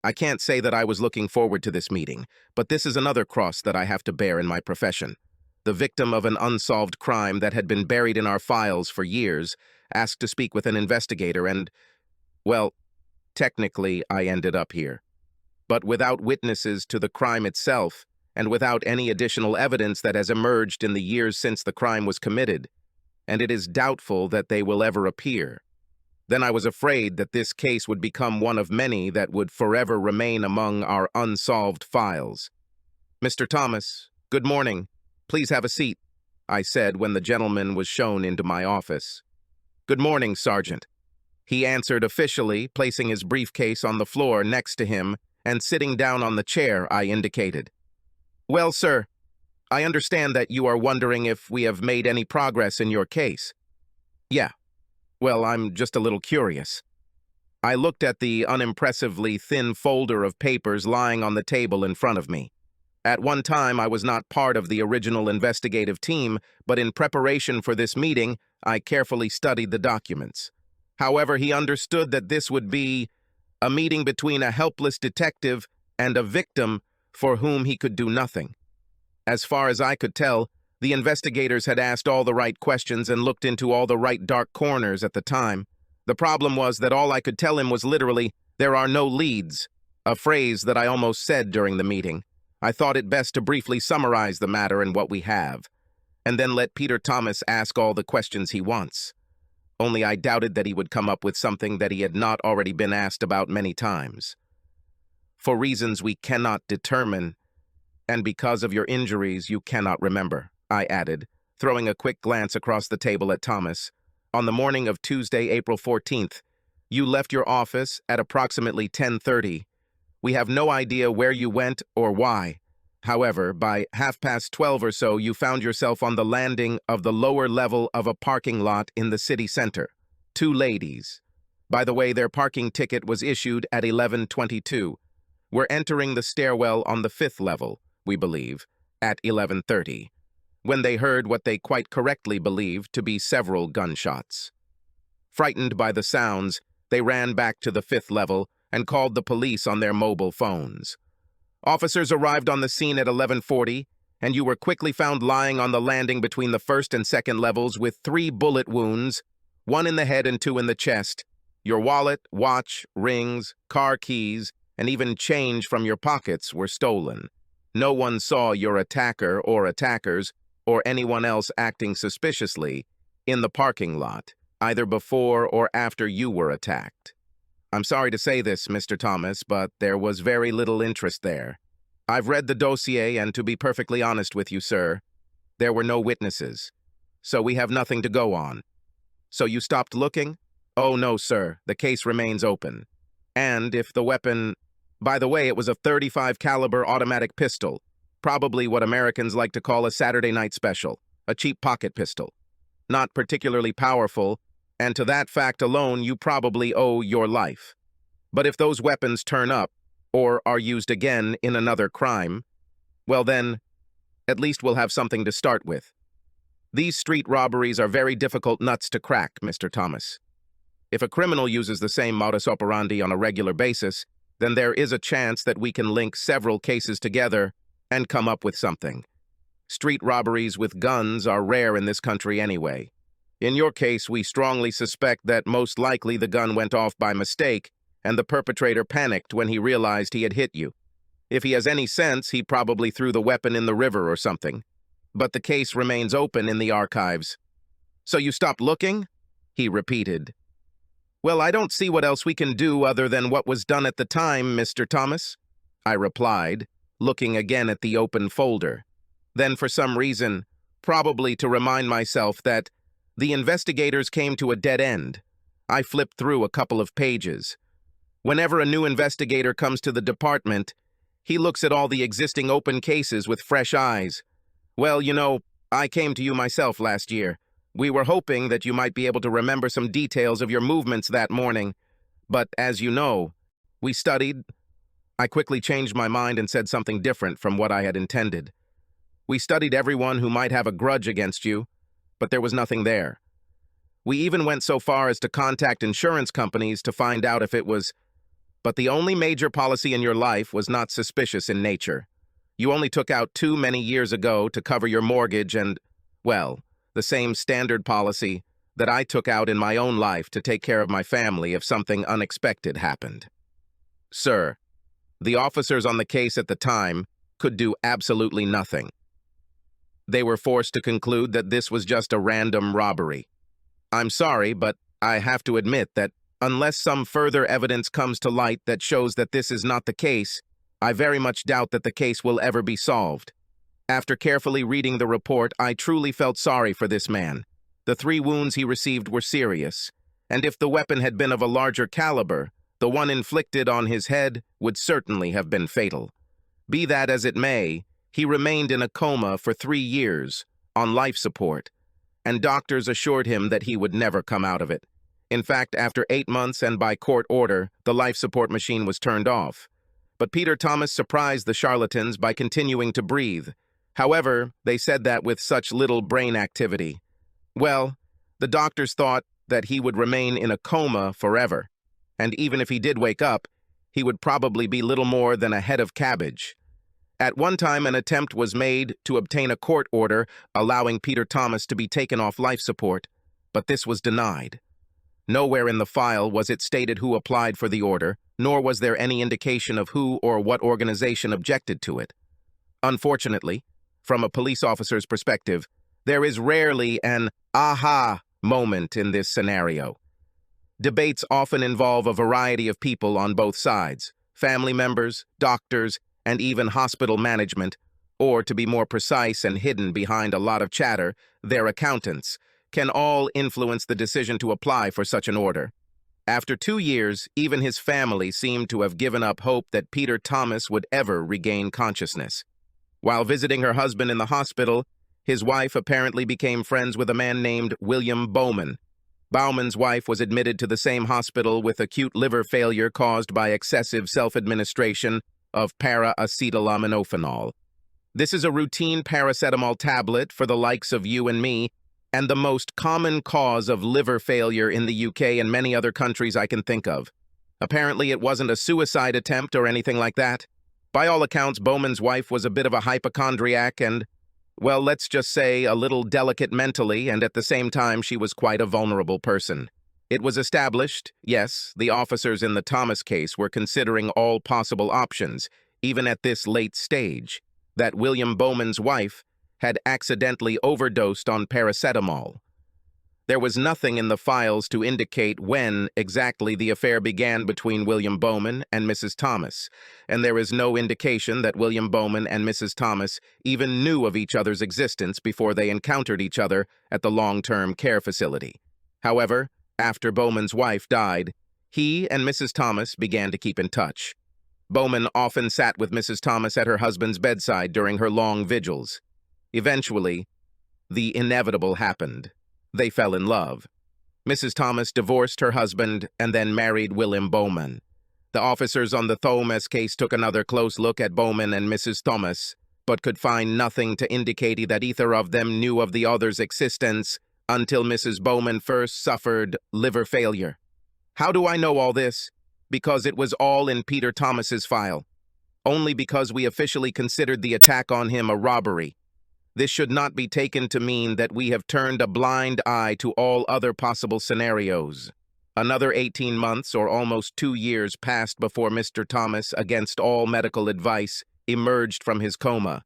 I can't say that I was looking forward to this meeting, but this is another cross that I have to bear in my profession. The victim of an unsolved crime that had been buried in our files for years asked to speak with an investigator and, well, technically I ended up here. But without witnesses to the crime itself, and without any additional evidence that has emerged in the years since the crime was committed, and it is doubtful that they will ever appear, then I was afraid that this case would become one of many that would forever remain among our unsolved files. "Mr. Thomas, good morning. Please have a seat," I said when the gentleman was shown into my office. "Good morning, Sergeant," he answered officially, placing his briefcase on the floor next to him and sitting down on the chair I indicated. "Well, sir, I understand that you are wondering if we have made any progress in your case." "Yeah. Well, I'm just a little curious." I looked at the unimpressively thin folder of papers lying on the table in front of me. At one time, I was not part of the original investigative team, but in preparation for this meeting, I carefully studied the documents. However, he understood that this would be a meeting between a helpless detective and a victim for whom he could do nothing. As far as I could tell, the investigators had asked all the right questions and looked into all the right dark corners at the time. The problem was that all I could tell him was literally, "There are no leads," a phrase that I almost said during the meeting. I thought it best to briefly summarize the matter and what we have, and then let Peter Thomas ask all the questions he wants. Only I doubted that he would come up with something that he had not already been asked about many times. "For reasons we cannot determine, and because of your injuries you cannot remember," I added, throwing a quick glance across the table at Thomas. "On the morning of Tuesday, April 14th, you left your office at approximately 10:30. We have no idea where you went or why. However, by 12:30 or so, you found yourself on the landing of the lower level of a parking lot in the city center. Two ladies. By the way, their parking ticket was issued at 11:22. Were entering the stairwell on the 5th level, we believe, at 11:30, when they heard what they quite correctly believed to be several gunshots. Frightened by the sounds, they ran back to the 5th level and called the police on their mobile phones. Officers arrived on the scene at 11:40, and you were quickly found lying on the landing between the 1st and 2nd levels with 3 bullet wounds, 1 in the head and 2 in the chest. Your wallet, watch, rings, car keys, and even change from your pockets were stolen. No one saw your attacker or attackers, or anyone else acting suspiciously, in the parking lot, either before or after you were attacked. I'm sorry to say this, Mr. Thomas, but there was very little interest there. I've read the dossier, and to be perfectly honest with you, sir, there were no witnesses. So we have nothing to go on. So you stopped looking? Oh, no, sir. The case remains open. And if the weapon... By the way, it was a .35 caliber automatic pistol, probably what Americans like to call a Saturday night special, a cheap pocket pistol. Not particularly powerful, and to that fact alone you probably owe your life. But if those weapons turn up, or are used again in another crime, well then, at least we'll have something to start with. These street robberies are very difficult nuts to crack, Mr. Thomas. If a criminal uses the same modus operandi on a regular basis, then there is a chance that we can link several cases together and come up with something. Street robberies with guns are rare in this country anyway. In your case, we strongly suspect that most likely the gun went off by mistake and the perpetrator panicked when he realized he had hit you. If he has any sense, he probably threw the weapon in the river or something. But the case remains open in the archives. So you stopped looking? He repeated. Well, I don't see what else we can do other than what was done at the time, Mr. Thomas, I replied, looking again at the open folder. Then for some reason, probably to remind myself that the investigators came to a dead end, I flipped through a couple of pages. Whenever a new investigator comes to the department, he looks at all the existing open cases with fresh eyes. Well, you know, I came to you myself last year. We were hoping that you might be able to remember some details of your movements that morning. But as you know, we studied. I quickly changed my mind and said something different from what I had intended. We studied everyone who might have a grudge against you, but there was nothing there. We even went so far as to contact insurance companies to find out if it was... But the only major policy in your life was not suspicious in nature. You only took out too many years ago to cover your mortgage and, well, the same standard policy that I took out in my own life to take care of my family if something unexpected happened. Sir, the officers on the case at the time could do absolutely nothing. They were forced to conclude that this was just a random robbery. I'm sorry, but I have to admit that unless some further evidence comes to light that shows that this is not the case, I very much doubt that the case will ever be solved. After carefully reading the report, I truly felt sorry for this man. The 3 wounds he received were serious, and if the weapon had been of a larger caliber, the one inflicted on his head would certainly have been fatal. Be that as it may, he remained in a coma for 3 years, on life support, and doctors assured him that he would never come out of it. In fact, after 8 months and by court order, the life support machine was turned off. But Peter Thomas surprised the charlatans by continuing to breathe. However, they said that with such little brain activity. Well, the doctors thought that he would remain in a coma forever, and even if he did wake up, he would probably be little more than a head of cabbage. At one time, an attempt was made to obtain a court order allowing Peter Thomas to be taken off life support, but this was denied. Nowhere in the file was it stated who applied for the order, nor was there any indication of who or what organization objected to it. Unfortunately, from a police officer's perspective, there is rarely an aha moment in this scenario. Debates often involve a variety of people on both sides, family members, doctors, and even hospital management, or to be more precise and hidden behind a lot of chatter, their accountants, can all influence the decision to apply for such an order. After 2 years, even his family seemed to have given up hope that Peter Thomas would ever regain consciousness. While visiting her husband in the hospital, his wife apparently became friends with a man named William Bowman. Bowman's wife was admitted to the same hospital with acute liver failure caused by excessive self-administration of para-acetaminophenol. This is a routine paracetamol tablet for the likes of you and me, and the most common cause of liver failure in the UK and many other countries I can think of. Apparently, it wasn't a suicide attempt or anything like that. By all accounts, Bowman's wife was a bit of a hypochondriac and, well, let's just say a little delicate mentally, and at the same time, she was quite a vulnerable person. It was established, yes, the officers in the Thomas case were considering all possible options, even at this late stage, that William Bowman's wife had accidentally overdosed on paracetamol. There was nothing in the files to indicate when exactly the affair began between William Bowman and Mrs. Thomas, and there is no indication that William Bowman and Mrs. Thomas even knew of each other's existence before they encountered each other at the long-term care facility. However, after Bowman's wife died, he and Mrs. Thomas began to keep in touch. Bowman often sat with Mrs. Thomas at her husband's bedside during her long vigils. Eventually, the inevitable happened. They fell in love. Mrs. Thomas divorced her husband and then married William Bowman. The officers on the Thomas case took another close look at Bowman and Mrs. Thomas, but could find nothing to indicate that either of them knew of the other's existence until Mrs. Bowman first suffered liver failure. How do I know all this? Because it was all in Peter Thomas's file. Only because we officially considered the attack on him a robbery. This should not be taken to mean that we have turned a blind eye to all other possible scenarios. Another 18 months or almost 2 years passed before Mr. Thomas, against all medical advice, emerged from his coma.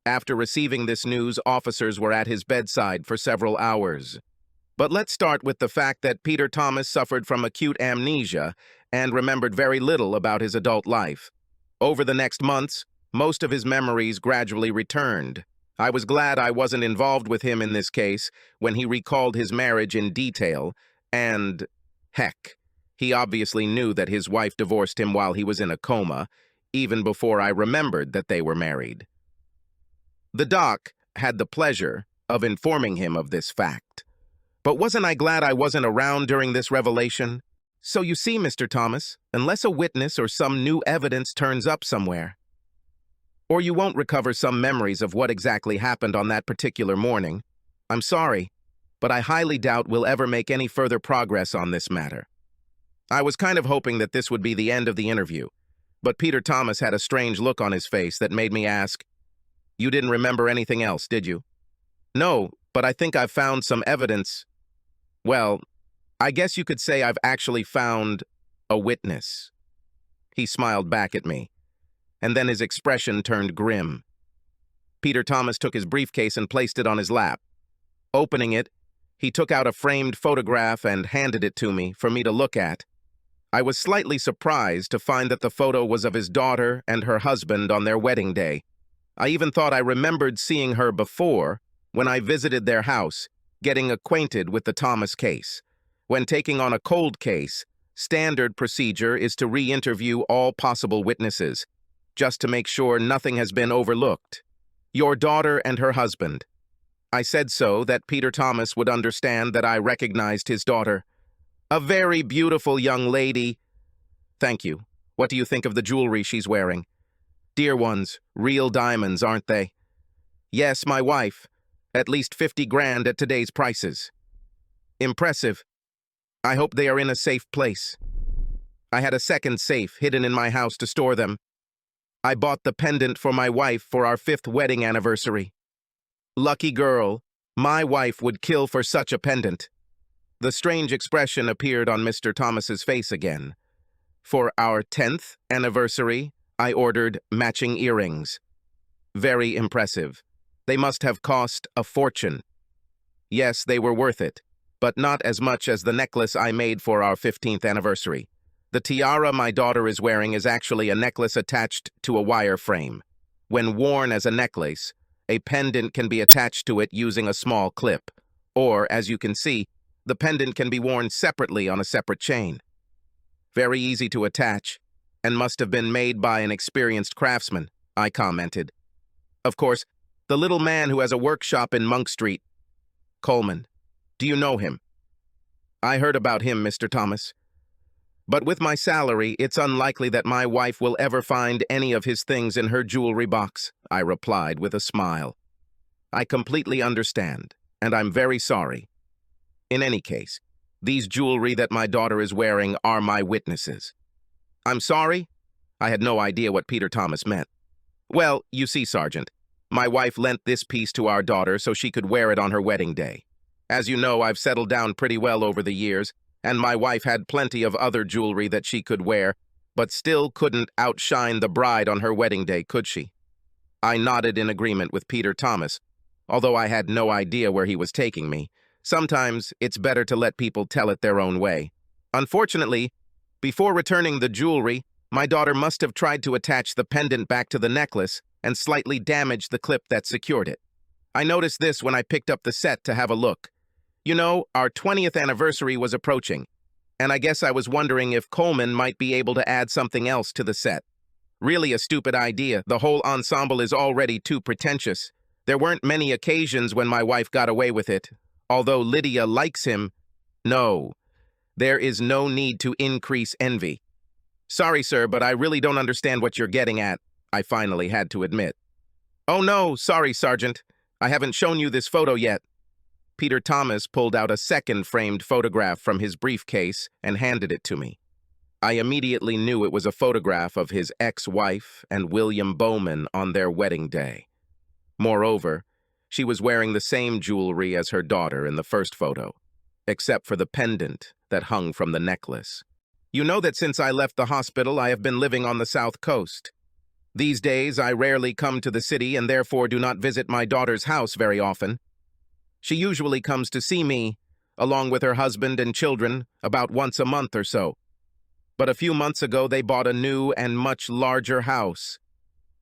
After receiving this news, officers were at his bedside for several hours. But let's start with the fact that Peter Thomas suffered from acute amnesia and remembered very little about his adult life. Over the next months, most of his memories gradually returned. I was glad I wasn't involved with him in this case when he recalled his marriage in detail, and, heck, he obviously knew that his wife divorced him while he was in a coma, even before I remembered that they were married. The doc had the pleasure of informing him of this fact. But wasn't I glad I wasn't around during this revelation? So you see, Mr. Thomas, unless a witness or some new evidence turns up somewhere, or you won't recover some memories of what exactly happened on that particular morning. I'm sorry, but I highly doubt we'll ever make any further progress on this matter. I was kind of hoping that this would be the end of the interview, but Peter Thomas had a strange look on his face that made me ask, "You didn't remember anything else, did you?" "No, but I think I've found some evidence. Well, I guess you could say I've actually found a witness." He smiled back at me, and then his expression turned grim. Peter Thomas took his briefcase and placed it on his lap. Opening it, he took out a framed photograph and handed it to me for me to look at. I was slightly surprised to find that the photo was of his daughter and her husband on their wedding day. I even thought I remembered seeing her before when I visited their house, getting acquainted with the Thomas case. When taking on a cold case, standard procedure is to re-interview all possible witnesses, just to make sure nothing has been overlooked. Your daughter and her husband. I said so that Peter Thomas would understand that I recognized his daughter. A very beautiful young lady. Thank you. What do you think of the jewelry she's wearing? Dear ones, real diamonds, aren't they? Yes, my wife. At least 50 grand at today's prices. Impressive. I hope they are in a safe place. I had a second safe hidden in my house to store them. I bought the pendant for my wife for our 5th wedding anniversary. Lucky girl, my wife would kill for such a pendant. The strange expression appeared on Mr. Thomas's face again. For our 10th anniversary, I ordered matching earrings. Very impressive. They must have cost a fortune. Yes, they were worth it, but not as much as the necklace I made for our 15th anniversary. The tiara my daughter is wearing is actually a necklace attached to a wire frame. When worn as a necklace, a pendant can be attached to it using a small clip, or, as you can see, the pendant can be worn separately on a separate chain. Very easy to attach, and must have been made by an experienced craftsman, I commented. Of course, the little man who has a workshop in Monk Street. Coleman. Do you know him? I heard about him, Mr. Thomas. But with my salary, it's unlikely that my wife will ever find any of his things in her jewelry box, I replied with a smile. I completely understand, and I'm very sorry. In any case, these jewelry that my daughter is wearing are my witnesses. I'm sorry? I had no idea what Peter Thomas meant. Well, you see, Sergeant, my wife lent this piece to our daughter so she could wear it on her wedding day. As you know, I've settled down pretty well over the years, and my wife had plenty of other jewelry that she could wear, but still couldn't outshine the bride on her wedding day, could she? I nodded in agreement with Peter Thomas, although I had no idea where he was taking me. Sometimes it's better to let people tell it their own way. Unfortunately, before returning the jewelry, my daughter must have tried to attach the pendant back to the necklace and slightly damaged the clip that secured it. I noticed this when I picked up the set to have a look. You know, our 20th anniversary was approaching, and I guess I was wondering if Coleman might be able to add something else to the set. Really a stupid idea. The whole ensemble is already too pretentious. There weren't many occasions when my wife got away with it. Although Lydia likes him, no, there is no need to increase envy. Sorry, sir, but I really don't understand what you're getting at, I finally had to admit. Oh no, sorry, Sergeant. I haven't shown you this photo yet. Peter Thomas pulled out a second framed photograph from his briefcase and handed it to me. I immediately knew it was a photograph of his ex-wife and William Bowman on their wedding day. Moreover, she was wearing the same jewelry as her daughter in the first photo, except for the pendant that hung from the necklace. You know that since I left the hospital, I have been living on the South Coast. These days, I rarely come to the city and therefore do not visit my daughter's house very often. She usually comes to see me, along with her husband and children, about once a month or so. But a few months ago, they bought a new and much larger house.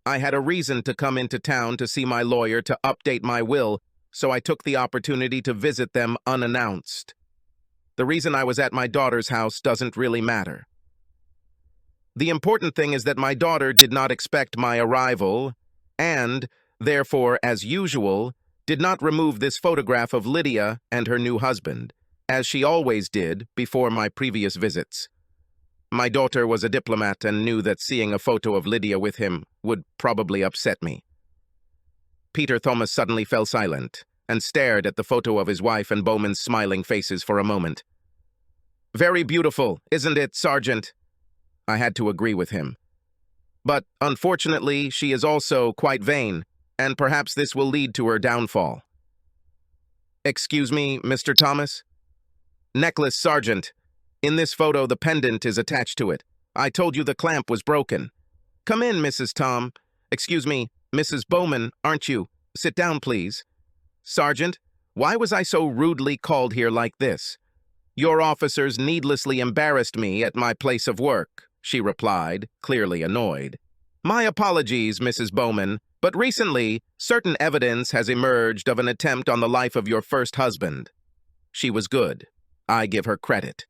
I had a reason to come into town to see my lawyer to update my will, so I took the opportunity to visit them unannounced. The reason I was at my daughter's house doesn't really matter. The important thing is that my daughter did not expect my arrival, and, therefore, as usual, did not remove this photograph of Lydia and her new husband, as she always did before my previous visits. My daughter was a diplomat and knew that seeing a photo of Lydia with him would probably upset me. Peter Thomas suddenly fell silent and stared at the photo of his wife and Bowman's smiling faces for a moment. Very beautiful, isn't it, Sergeant? I had to agree with him. But unfortunately, she is also quite vain, and perhaps this will lead to her downfall. Excuse me, Mr. Thomas? Necklace, Sergeant. In this photo, the pendant is attached to it. I told you the clamp was broken. Come in, Mrs. Tom. Excuse me, Mrs. Bowman, aren't you? Sit down, please. Sergeant, why was I so rudely called here like this? Your officers needlessly embarrassed me at my place of work, she replied, clearly annoyed. My apologies, Mrs. Bowman, but recently, certain evidence has emerged of an attempt on the life of your first husband. She was good. I give her credit.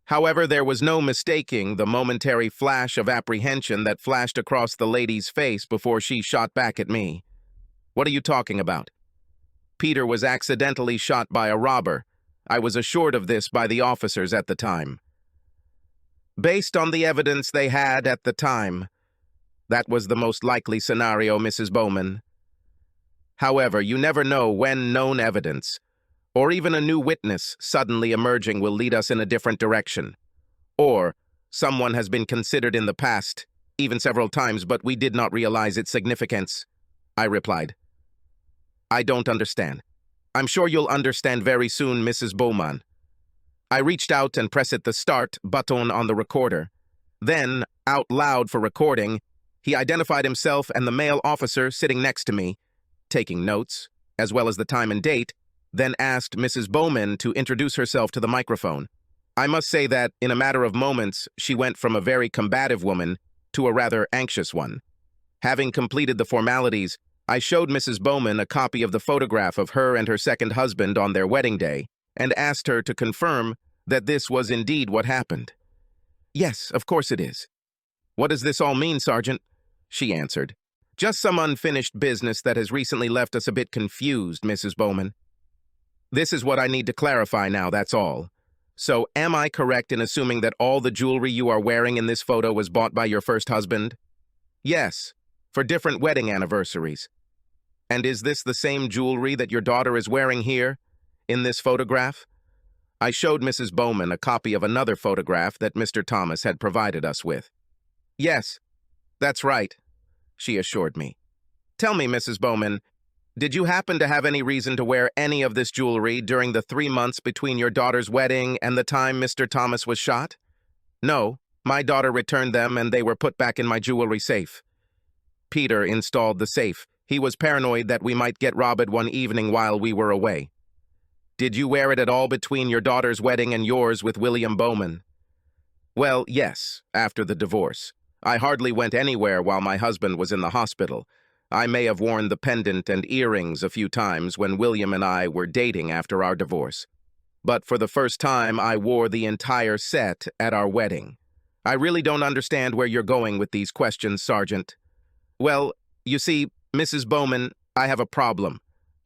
However, there was no mistaking the momentary flash of apprehension that flashed across the lady's face before she shot back at me. What are you talking about? Peter was accidentally shot by a robber. I was assured of this by the officers at the time. Based on the evidence they had at the time, that was the most likely scenario, Mrs. Bowman. However, you never know when known evidence, or even a new witness suddenly emerging, will lead us in a different direction. Or someone has been considered in the past, even several times, but we did not realize its significance, I replied. I don't understand. I'm sure you'll understand very soon, Mrs. Bowman. I reached out and pressed the start button on the recorder. Then, out loud for recording, he identified himself and the male officer sitting next to me, taking notes, as well as the time and date, then asked Mrs. Bowman to introduce herself to the microphone. I must say that, in a matter of moments, she went from a very combative woman to a rather anxious one. Having completed the formalities, I showed Mrs. Bowman a copy of the photograph of her and her second husband on their wedding day, and asked her to confirm that this was indeed what happened. Yes, of course it is. What does this all mean, Sergeant? She answered. Just some unfinished business that has recently left us a bit confused, Mrs. Bowman. This is what I need to clarify now, that's all. So, am I correct in assuming that all the jewelry you are wearing in this photo was bought by your first husband? Yes, for different wedding anniversaries. And is this the same jewelry that your daughter is wearing here, in this photograph? I showed Mrs. Bowman a copy of another photograph that Mr. Thomas had provided us with. Yes, that's right, she assured me. Tell me, Mrs. Bowman, did you happen to have any reason to wear any of this jewelry during the 3 months between your daughter's wedding and the time Mr. Thomas was shot? No, my daughter returned them and they were put back in my jewelry safe. Peter installed the safe. He was paranoid that we might get robbed one evening while we were away. Did you wear it at all between your daughter's wedding and yours with William Bowman? Well, yes, after the divorce. I hardly went anywhere while my husband was in the hospital. I may have worn the pendant and earrings a few times when William and I were dating after our divorce. But for the first time, I wore the entire set at our wedding. I really don't understand where you're going with these questions, Sergeant. Well, you see, Mrs. Bowman, I have a problem.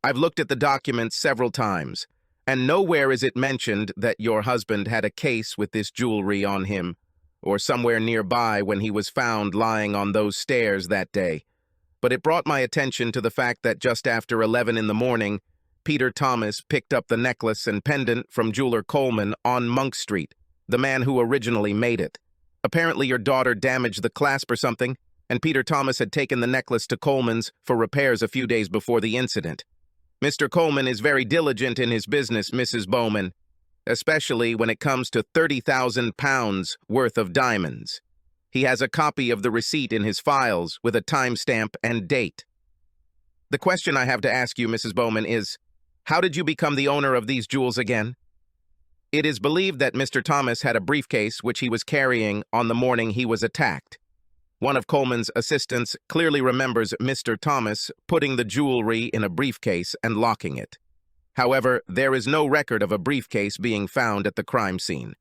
I've looked at the documents several times, and nowhere is it mentioned that your husband had a case with this jewelry on him, or somewhere nearby when he was found lying on those stairs that day. But it brought my attention to the fact that just after 11 in the morning, Peter Thomas picked up the necklace and pendant from jeweler Coleman on Monk Street, the man who originally made it. Apparently your daughter damaged the clasp or something, and Peter Thomas had taken the necklace to Coleman's for repairs a few days before the incident. Mr. Coleman is very diligent in his business, Mrs. Bowman, especially when it comes to 30,000 pounds worth of diamonds. He has a copy of the receipt in his files with a timestamp and date. The question I have to ask you, Mrs. Bowman, is, how did you become the owner of these jewels again? It is believed that Mr. Thomas had a briefcase which he was carrying on the morning he was attacked. One of Coleman's assistants clearly remembers Mr. Thomas putting the jewelry in a briefcase and locking it. However, there is no record of a briefcase being found at the crime scene.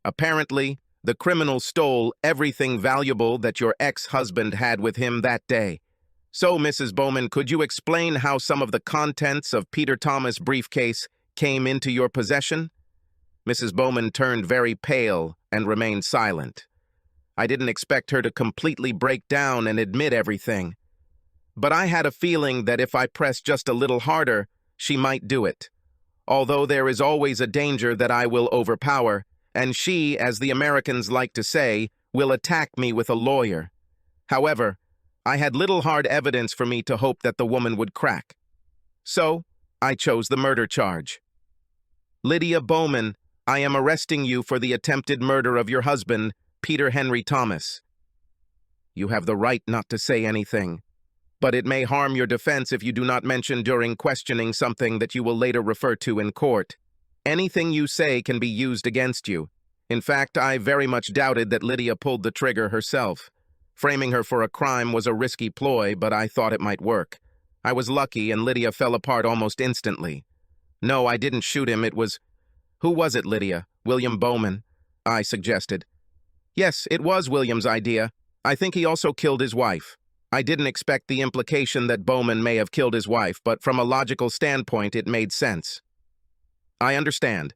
Apparently, the criminal stole everything valuable that your ex-husband had with him that day. So, Mrs. Bowman, could you explain how some of the contents of Peter Thomas' briefcase came into your possession? Mrs. Bowman turned very pale and remained silent. I didn't expect her to completely break down and admit everything. But I had a feeling that if I pressed just a little harder, she might do it. Although there is always a danger that I will overpower, and she, as the Americans like to say, will attack me with a lawyer. However, I had little hard evidence for me to hope that the woman would crack. So, I chose the murder charge. Lydia Bowman, I am arresting you for the attempted murder of your husband, Peter Henry Thomas. You have the right not to say anything, but it may harm your defense if you do not mention during questioning something that you will later refer to in court. Anything you say can be used against you. In fact, I very much doubted that Lydia pulled the trigger herself. Framing her for a crime was a risky ploy, but I thought it might work. I was lucky, and Lydia fell apart almost instantly. No, I didn't shoot him, it was... Who was it, Lydia? William Bowman, I suggested. Yes, it was William's idea. I think he also killed his wife. I didn't expect the implication that Bowman may have killed his wife, but from a logical standpoint, it made sense. I understand,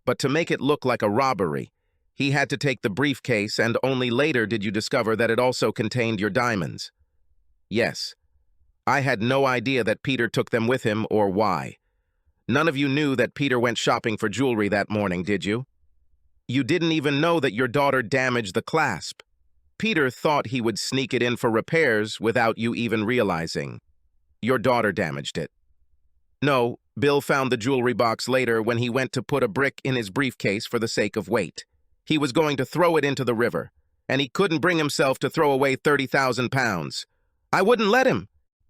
but to make it look like a robbery, he had to take the briefcase, and only later did you discover that it also contained your diamonds. Yes. I had no idea that Peter took them with him or why. None of you knew that Peter went shopping for jewelry that morning, did you? You didn't even know that your daughter damaged the clasp. Peter thought he would sneak it in for repairs without you even realizing. Your daughter damaged it. No, Bill found the jewelry box later when he went to put a brick in his briefcase for the sake of weight. He was going to throw it into the river, and he couldn't bring himself to throw away 30,000 pounds. I wouldn't let him.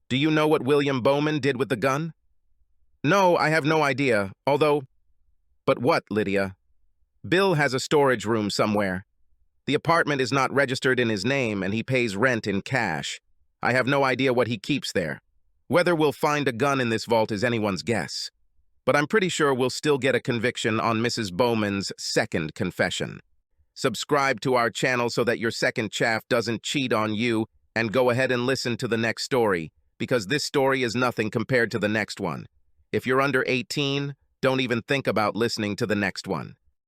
Do you know what William Bowman did with the gun? No, I have no idea, although... But what, Lydia? Bill has a storage room somewhere. The apartment is not registered in his name, and he pays rent in cash. I have no idea what he keeps there. Whether we'll find a gun in this vault is anyone's guess. But I'm pretty sure we'll still get a conviction on Mrs. Bowman's second confession. Subscribe to our channel so that your second chaff doesn't cheat on you, and go ahead and listen to the next story, because this story is nothing compared to the next one. If you're under 18, don't even think about listening to the next one.